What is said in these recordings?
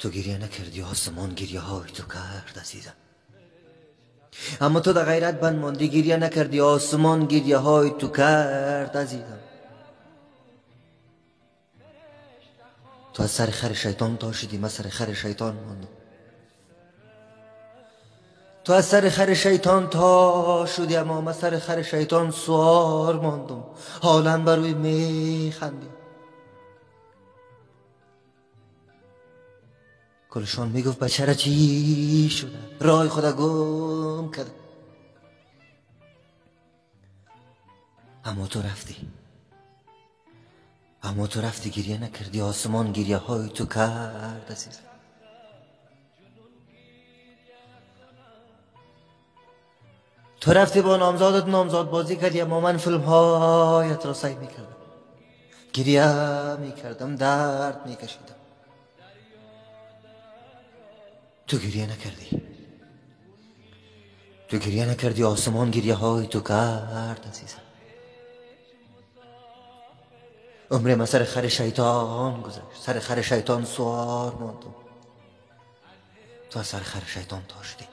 تو گریه نکردی آسمان گریه های تو کرد عزیزم. اما تو در غیرت بند ماندی، گریه نکردی آسمان گریه های تو کرد عزیزم. تو از سر خر شیطان تا شدی، من سر خر شیطان ماندم. تو از سر خر شیطان تا شدی، اما من سر خر شیطان سوار ماندم. حالا بر روی میخندی. کلشان میگفت بچه چی شده، رای خدا گم کرد. اما تو رفتی گریه نکردی آسمان گریه های تو کرد عزیزم. تو رفتی با نامزادت نامزاد بازی کردی، اما من فیلم هایت را سعی میکردم، گریه میکردم، درد میکشیدم. تو گریه نکردی آسمان گریه های تو کرد عزیزم. عمر من سر خر شیطان گذشت، سر خر شیطان سوار ماندم. تو از سر خر شیطان تا شدی،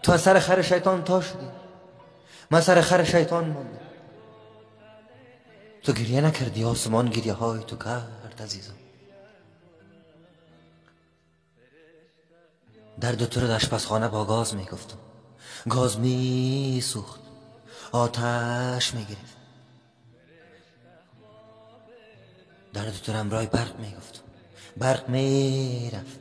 تو از سر خر شیطان تا شدی، من سر خر شیطان ماندم. تو گریه نکردی آسمان گریه های تو کرد عزیزم. درد تو رو در آشپزخانه با گاز میگفتم، گاز میسوخت، آتش میگرفت. درد تو رو همراه برق میگفتم، برق میرفت،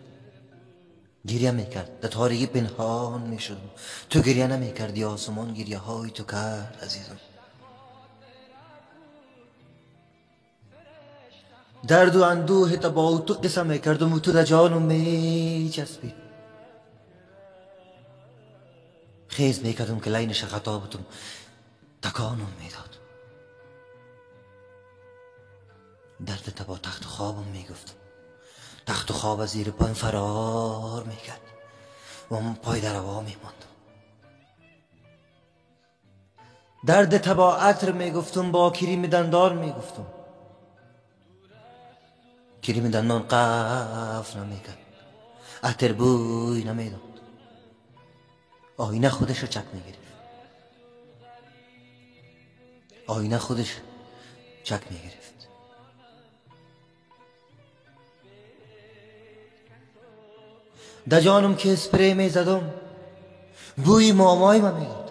گریه میکرد، در تاریکی پنهان میشدم. تو گریه نمیکردی آسمان گریه های تو کرد عزیزم. درد و اندوه تا با تو قصه میکردم و تو در جانم میچسبید. خیز میکردم که لینش خطا بودم، تکانم میداد. درد تا با تخت خوابم میگفتم، تخت خواب از زیر پایم فرار میکرد و من پای در هوا میماندم. درد تا با عطر میگفتم، با کریم دندان میگفتم. کریم دندان قف نمیکرد، عطر بوی نمیداد. آینه خودش رو چک میگرفت، آینه خودش چک میگرفت. در جانم که اسپری میزدم، بوی مامای من میداد.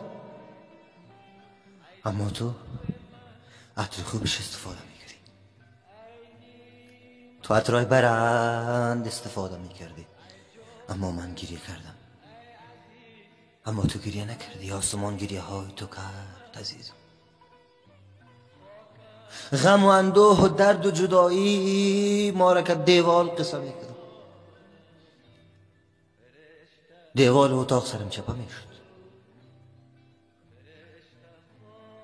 اما تو عطر خوبش استفاده میکردی، تو عطرهای برند استفاده میکردی. اما من گریه کردم، اما تو گریه نکردی آسمان گریه های تو کرد عزیزم. غم و اندوه و درد و جدایی ما را که دیوال قصه میکردم. دیوال اتاق سرم چپه میشد،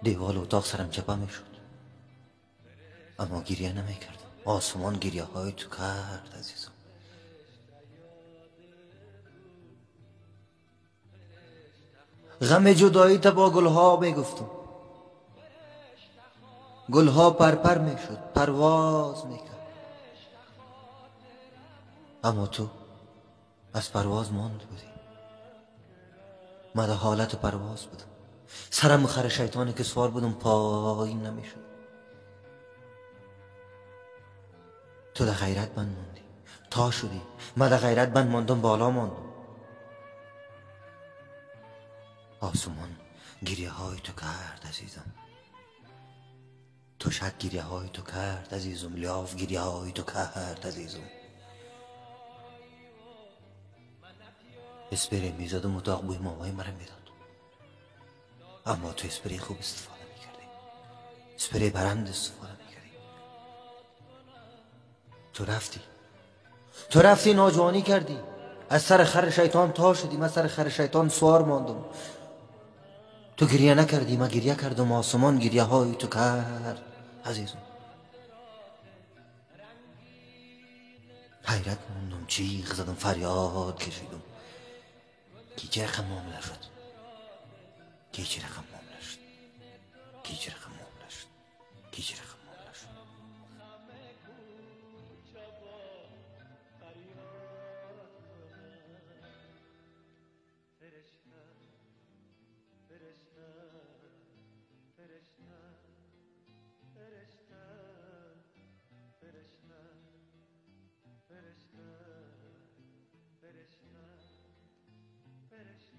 دیوال اتاق سرم چپه میشد، اما گریه نمیکردم آسمان گریه های تو کرد عزیزم. غم جدایی تا با گلها میگفتم، گلها پرپر میشد، پرواز میکرد. اما تو از پرواز ماند بودی، من در حالت پرواز بودم. سرم خر شیطانی که سوار بودم پایین نمیشد. تو در غیرت بند موندی، تا شدی، من در غیرت بند ماندم، بالا ماندم. آسمان گریه های تو کرد عزیزم، تشک گریه های تو کرد عزیزم، لیاف گریه های تو کرد عزیزم. اسپری میزدم اتاق بوی مامای مرا میداد، اما تو اسپری خوب استفاده میکردی، اسپری برند استفاده میکردی. تو رفتی ناجوانی کردی، از سر خر شیطان تا شدی، من سر خر شیطان سوار ماندم. تو گریه نکردی، من گریه کردم، آسمان گریه های تو کرد عزیزم. حیرت موندم، جیغ زدم، فریاد کشیدم. گیچه رقم معامله شد، گیچه رقم معامله شد، گیچه رقم معامله شد، گیچه رقم معامله شد. فرشته فرشته فرشته فرشته فرشته فرشته فرشته فرشته